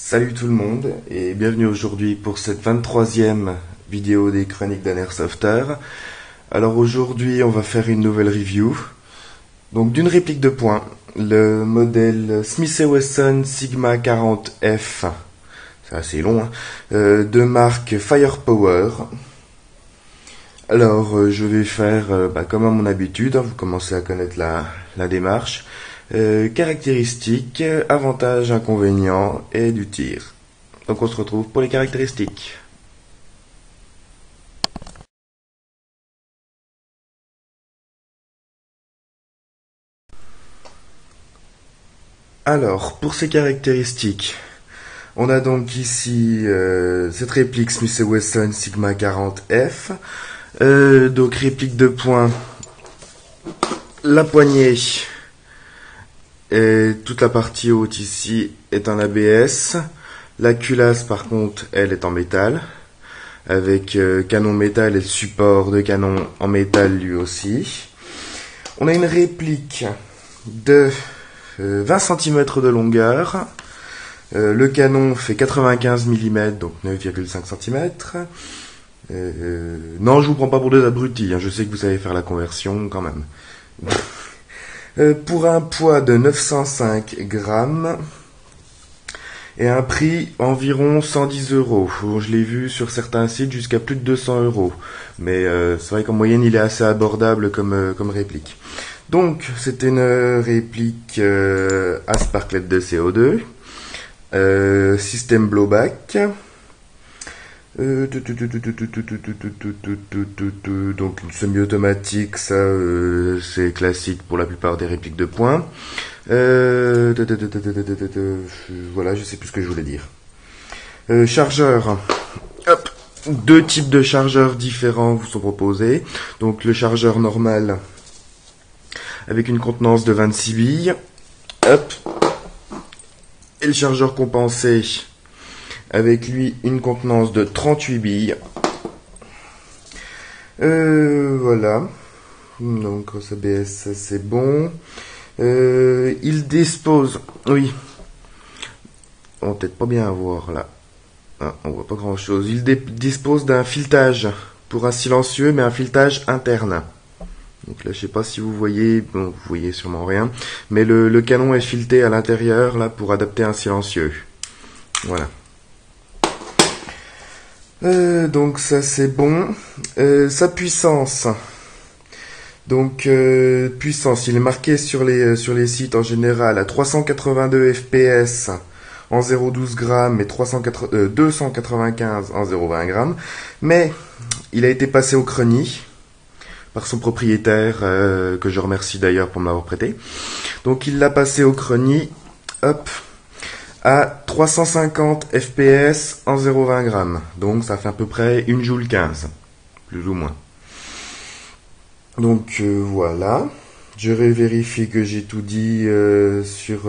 Salut tout le monde et bienvenue aujourd'hui pour cette 23e vidéo des chroniques d'un Airsofter. Alors aujourd'hui on va faire une nouvelle review, donc d'une réplique de poing, le modèle Smith & Wesson Sigma 40F, c'est assez long, hein, de marque Firepower. Alors je vais faire comme à mon habitude, hein, vous commencez à connaître la démarche. Caractéristiques, avantages, inconvénients et du tir. Donc on se retrouve pour les caractéristiques. Alors, pour ces caractéristiques, on a donc ici cette réplique Smith & Wesson Sigma 40F. Donc réplique de poing, la poignée. Et toute la partie haute ici est en ABS. La culasse par contre, elle est en métal, avec canon métal et le support de canon en métal lui aussi. On a une réplique de 20 cm de longueur. Le canon fait 95 mm, donc 9,5 cm. Non, je vous prends pas pour des abrutis, hein, je sais que vous savez faire la conversion quand même. Pour un poids de 905 grammes et un prix environ 110 €. Je l'ai vu sur certains sites jusqu'à plus de 200 €. Mais c'est vrai qu'en moyenne, il est assez abordable comme réplique. Donc, c'est une réplique à sparklet de CO2, système blowback. Donc une semi-automatique, ça c'est classique pour la plupart des répliques de poing. Voilà, je sais plus ce que je voulais dire. Chargeur. Hop. Deux types de chargeurs différents vous sont proposés. Donc le chargeur normal avec une contenance de 26 billes. Hop. Et le chargeur compensé avec lui une contenance de 38 billes. Voilà. Donc grosse ABS, c'est bon. Il dispose... Oui. On va peut-être pas bien voir là. Ah, on voit pas grand chose. Il dispose d'un filetage pour un silencieux, mais un filetage interne. Donc là, je sais pas si vous voyez, bon, vous voyez sûrement rien, mais le canon est fileté à l'intérieur là pour adapter un silencieux. Voilà. Donc ça c'est bon. Sa puissance. Donc puissance, il est marqué sur les sites en général à 382 fps en 0,12 grammes et 295 en 0,20 grammes. Mais il a été passé au Crony par son propriétaire, que je remercie d'ailleurs pour me l'avoir prêté. Donc il l'a passé au Crony, hop, à 350 fps en 0,20 grammes. Donc ça fait à peu près 1 joule 15, plus ou moins. Donc voilà. Je vérifie que j'ai tout dit sur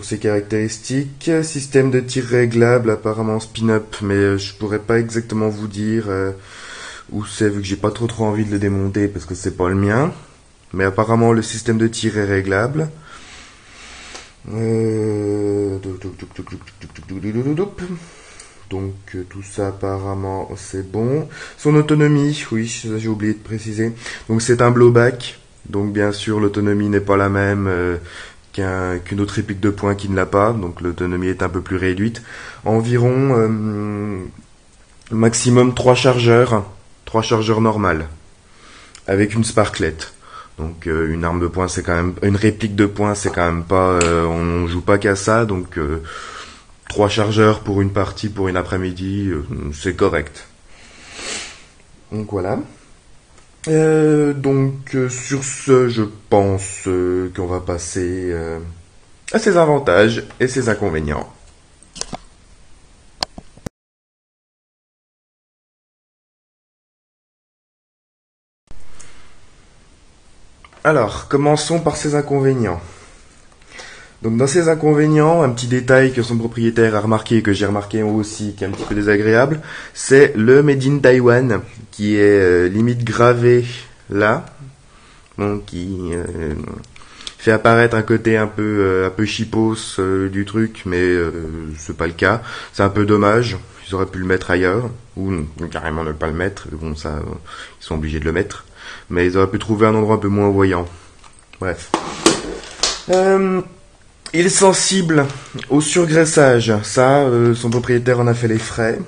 ces caractéristiques. Système de tir réglable, apparemment spin-up, mais je pourrais pas exactement vous dire où c'est, vu que j'ai pas trop envie de le démonter parce que c'est pas le mien. Mais apparemment le système de tir est réglable. Donc tout ça apparemment c'est bon. Son autonomie, oui, j'ai oublié de préciser. Donc c'est un blowback. Donc bien sûr l'autonomie n'est pas la même qu'une autre réplique de poing qui ne l'a pas. Donc l'autonomie est un peu plus réduite. Environ maximum 3 chargeurs normales avec une sparklet. Donc une arme de poing, c'est quand même une réplique de poing, c'est quand même pas, on joue pas qu'à ça. Donc 3 chargeurs pour une partie, pour une après-midi, c'est correct. Donc voilà. Donc sur ce, je pense qu'on va passer à ses avantages et ses inconvénients. Alors, commençons par ses inconvénients. Donc dans ses inconvénients, un petit détail que son propriétaire a remarqué, que j'ai remarqué moi aussi, qui est un petit peu désagréable, c'est le Made in Taiwan, qui est limite gravé là, donc qui fait apparaître un côté un peu cheapos du truc, mais c'est pas le cas. C'est un peu dommage. Ils auraient pu le mettre ailleurs, ou carrément ne pas le mettre. Bon, ça, ils sont obligés de le mettre. Mais ils auraient pu trouver un endroit un peu moins voyant. Bref. Il est sensible au surgraissage. Ça, son propriétaire en a fait les frais.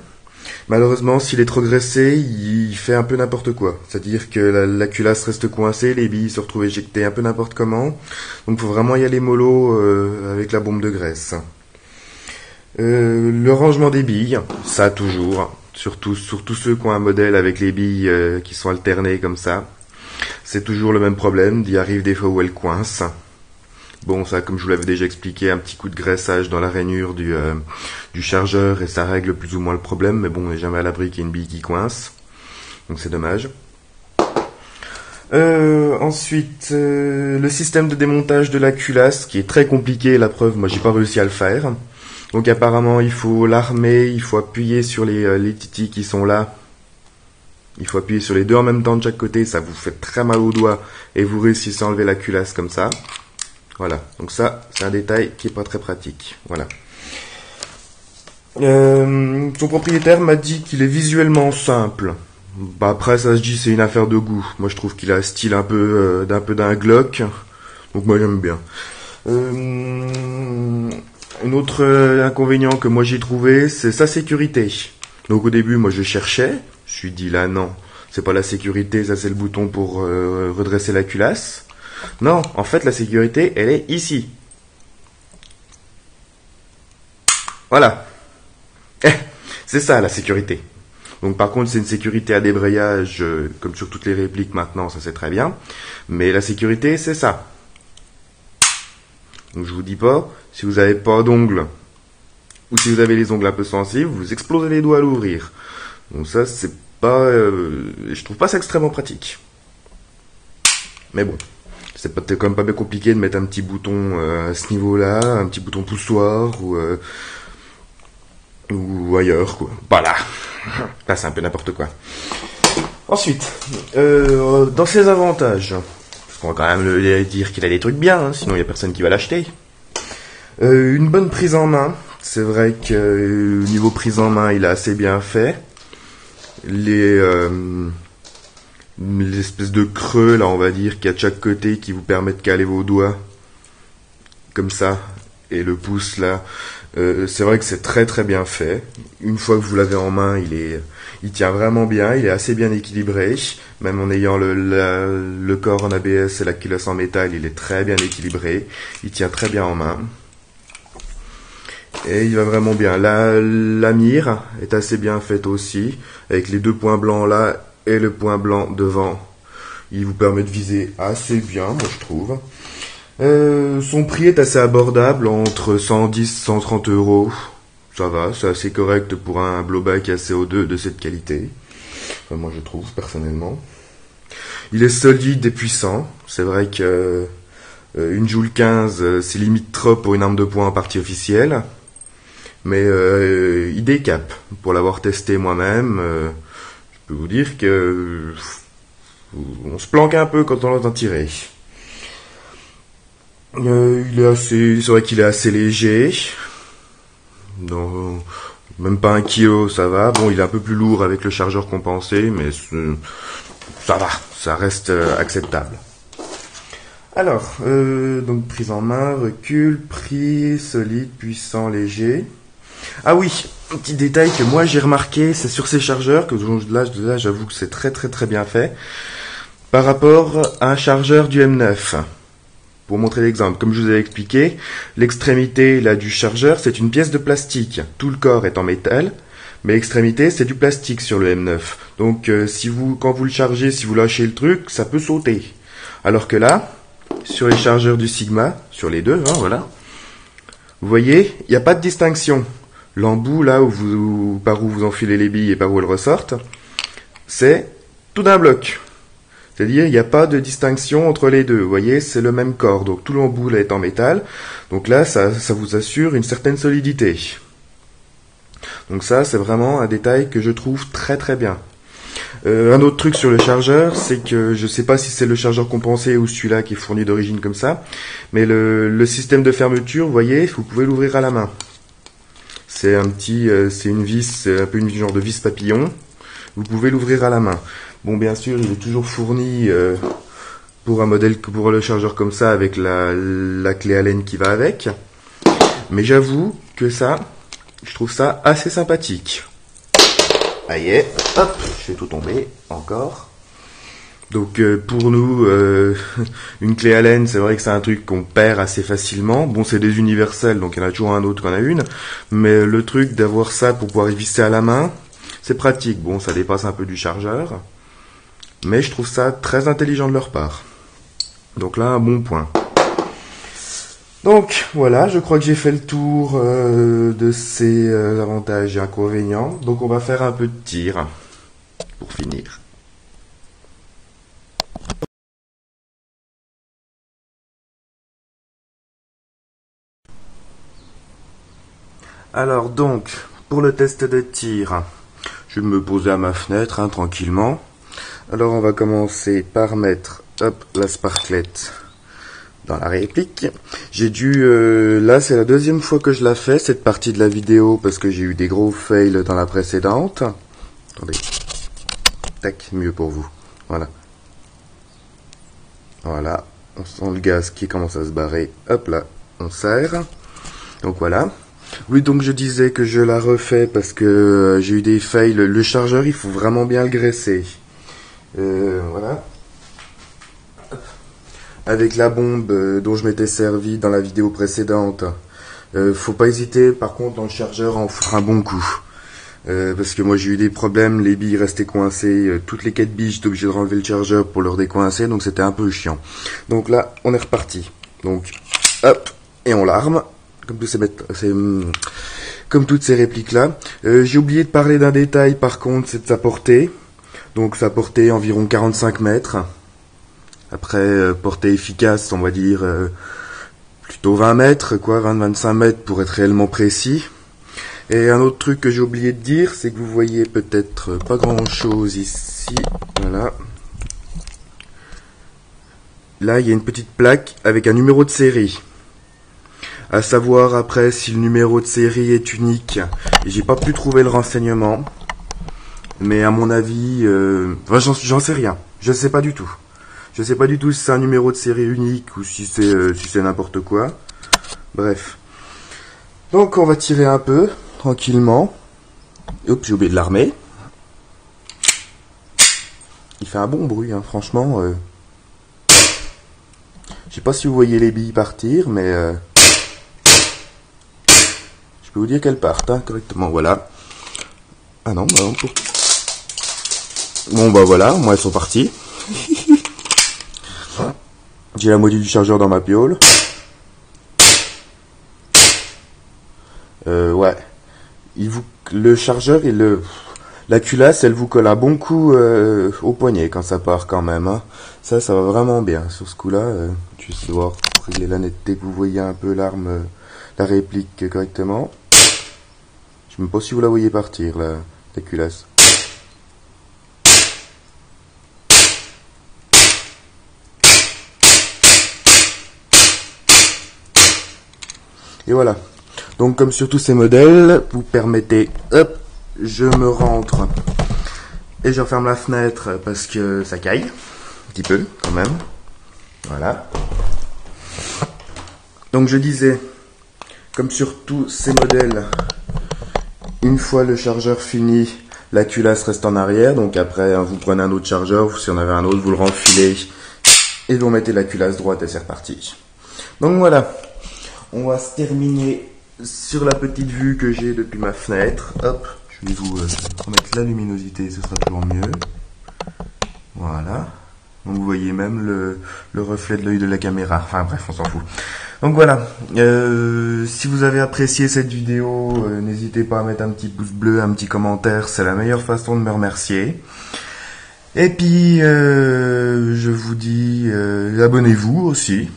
Malheureusement, s'il est trop graissé, il fait un peu n'importe quoi. C'est-à-dire que la culasse reste coincée, les billes se retrouvent éjectées un peu n'importe comment. Donc, faut vraiment y aller mollo avec la bombe de graisse. Le rangement des billes, ça toujours. Surtout ceux qui ont un modèle avec les billes qui sont alternées comme ça. C'est toujours le même problème. Il arrive des fois où elles coincent. Bon, ça, comme je vous l'avais déjà expliqué, un petit coup de graissage dans la rainure du chargeur et ça règle plus ou moins le problème. Mais bon, on n'est jamais à l'abri qu'il y ait une bille qui coince. Donc c'est dommage. Ensuite, le système de démontage de la culasse, qui est très compliqué. La preuve, moi, j'ai pas réussi à le faire. Donc apparemment, il faut l'armer, il faut appuyer sur les titis qui sont là. Il faut appuyer sur les deux en même temps de chaque côté. Ça vous fait très mal aux doigts et vous réussissez à enlever la culasse comme ça. Voilà, donc ça, c'est un détail qui est pas très pratique. Voilà. Son propriétaire m'a dit qu'il est visuellement simple. Bah après, ça se dit, c'est une affaire de goût. Moi, je trouve qu'il a un style un peu d'un Glock. Donc moi, j'aime bien. Un autre inconvénient que moi j'ai trouvé, c'est sa sécurité. Donc au début, moi, je cherchais. Je me suis dit, là, non, c'est pas la sécurité, ça c'est le bouton pour redresser la culasse. Non, en fait, la sécurité, elle est ici. Voilà. C'est ça, la sécurité. Donc, par contre, c'est une sécurité à débrayage, comme sur toutes les répliques maintenant, ça c'est très bien. Mais la sécurité, c'est ça. Donc, je vous dis pas, si vous n'avez pas d'ongles, ou si vous avez les ongles un peu sensibles, vous explosez les doigts à l'ouvrir. Donc ça, c'est pas... je trouve pas ça extrêmement pratique. Mais bon. C'est peut-être quand même pas bien compliqué de mettre un petit bouton à ce niveau-là, un petit bouton poussoir ou ailleurs, quoi. Voilà. Là, c'est un peu n'importe quoi. Ensuite, dans ses avantages, parce qu'on va quand même lui dire qu'il a des trucs bien, hein, sinon il n'y a personne qui va l'acheter. Une bonne prise en main. C'est vrai que niveau prise en main, il a assez bien fait. L'espèce de creux, là, on va dire, qu'il y a de chaque côté qui vous permet de caler vos doigts comme ça, et le pouce, là, c'est vrai que c'est très très bien fait. Une fois que vous l'avez en main, il tient vraiment bien, il est assez bien équilibré, même en ayant le corps en ABS et la culasse en métal, il est très bien équilibré, il tient très bien en main. Et il va vraiment bien. La mire est assez bien faite aussi, avec les deux points blancs là, et le point blanc devant. Il vous permet de viser assez bien, moi je trouve. Son prix est assez abordable, entre 110 et 130 euros. Ça va, c'est assez correct pour un blowback à CO2 de cette qualité. Enfin, moi je trouve, personnellement. Il est solide et puissant. C'est vrai que une Joule 15, c'est limite trop pour une arme de poing en partie officielle. Mais il décape. Pour l'avoir testé moi-même, je peux vous dire que on se planque un peu quand on l'entend tirer. C'est vrai qu'il est assez léger. Non, même pas 1 kilo, ça va. Bon, il est un peu plus lourd avec le chargeur compensé, mais ça va, ça reste acceptable. Alors, donc prise en main, recul, prix, solide, puissant, léger. Ah oui, un petit détail que moi j'ai remarqué, c'est sur ces chargeurs, que là j'avoue que c'est très très très bien fait, par rapport à un chargeur du M9. Pour montrer l'exemple, comme je vous ai expliqué, l'extrémité là du chargeur c'est une pièce de plastique, tout le corps est en métal, mais l'extrémité c'est du plastique sur le M9. Donc quand vous le chargez, si vous lâchez le truc, ça peut sauter. Alors que là, sur les chargeurs du Sigma, sur les deux, hein, voilà, vous voyez, il n'y a pas de distinction. L'embout, là, par où vous enfilez les billes et par où elles ressortent, c'est tout d'un bloc. C'est-à-dire, il n'y a pas de distinction entre les deux. Vous voyez, c'est le même corps. Donc, tout l'embout, là, est en métal. Donc là, ça vous assure une certaine solidité. Donc ça, c'est vraiment un détail que je trouve très très bien. Un autre truc sur le chargeur, c'est que je sais pas si c'est le chargeur compensé ou celui-là qui est fourni d'origine comme ça, mais le système de fermeture, vous voyez, vous pouvez l'ouvrir à la main. C'est c'est une vis, c'est un peu une genre de vis papillon. Vous pouvez l'ouvrir à la main. Bon, bien sûr, il est toujours fourni pour un modèle, pour le chargeur comme ça, avec la clé Allen qui va avec. Mais j'avoue que ça, je trouve ça assez sympathique. Aïe, hop, je fais tout tomber, encore. Donc pour nous, une clé Allen, c'est vrai que c'est un truc qu'on perd assez facilement. Bon, c'est des universels, donc il y en a toujours un autre qu'on a une. Mais le truc d'avoir ça pour pouvoir y visser à la main, c'est pratique. Bon, ça dépasse un peu du chargeur. Mais je trouve ça très intelligent de leur part. Donc là, un bon point. Donc voilà, je crois que j'ai fait le tour de ces avantages et inconvénients. Donc on va faire un peu de tir pour finir. Alors donc, pour le test de tir, je vais me poser à ma fenêtre tranquillement. Alors on va commencer par mettre la sparklette dans la réplique. J'ai dû, là c'est la deuxième fois que je la fais, cette partie de la vidéo, parce que j'ai eu des gros fails dans la précédente. Attendez. Tac, mieux pour vous. Voilà. Voilà. On sent le gaz qui commence à se barrer. Hop là, on serre. Donc voilà. Oui, donc je disais que je la refais parce que j'ai eu des fails. Le chargeur, il faut vraiment bien le graisser. Voilà. Avec la bombe dont je m'étais servi dans la vidéo précédente. Faut pas hésiter, par contre, dans le chargeur, à en foutre un bon coup. Parce que moi, j'ai eu des problèmes, les billes restaient coincées. Toutes les 4 billes, j'étais obligé de renlever le chargeur pour le redécoincer, donc c'était un peu chiant. Donc là, on est reparti. Donc, hop, et on l'arme. Comme toutes ces répliques-là. J'ai oublié de parler d'un détail, par contre, c'est de sa portée. Donc, sa portée environ 45 mètres. Après, portée efficace, on va dire plutôt 20 mètres, quoi, 20-25 mètres pour être réellement précis. Et un autre truc que j'ai oublié de dire, c'est que vous voyez peut-être pas grand-chose ici. Voilà. Là, il y a une petite plaque avec un numéro de série. À savoir après si le numéro de série est unique. J'ai pas pu trouver le renseignement. Mais à mon avis, j'en sais rien. Je sais pas du tout. Je sais pas du tout si c'est un numéro de série unique ou si c'est n'importe quoi. Bref. Donc on va tirer un peu, tranquillement. Oups, j'ai oublié de l'armer. Il fait un bon bruit, hein, franchement. Je sais pas si vous voyez les billes partir, mais je peux vous dire qu'elles partent correctement. Voilà. Ah non, bah non. Bon bah voilà, moi elles sont parties. J'ai la moitié du chargeur dans ma piole. Ouais. Le chargeur et la culasse, elle vous colle un bon coup au poignet quand ça part quand même. Hein. Ça va vraiment bien. Sur ce coup-là, je vais essayer de voir pour régler la netteté que vous voyez un peu l'arme, la réplique correctement. Je ne sais même pas si vous la voyez partir, la culasse. Et voilà. Donc comme sur tous ces modèles, vous permettez, hop, je me rentre et je referme la fenêtre parce que ça caille, un petit peu quand même. Voilà. Donc je disais, comme sur tous ces modèles, une fois le chargeur fini, la culasse reste en arrière. Donc après, vous prenez un autre chargeur, si on avait un autre, vous le renfilez et vous mettez la culasse droite et c'est reparti. Donc voilà. On va se terminer sur la petite vue que j'ai depuis ma fenêtre. Hop, je vais vous remettre la luminosité, ce sera toujours mieux. Voilà. Donc vous voyez même le reflet de l'œil de la caméra. Enfin bref, on s'en fout. Donc voilà. Si vous avez apprécié cette vidéo, n'hésitez pas à mettre un petit pouce bleu, un petit commentaire. C'est la meilleure façon de me remercier. Et puis, je vous dis, abonnez-vous aussi.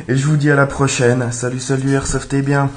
Et je vous dis à la prochaine. Salut, salut, airsoftez bien.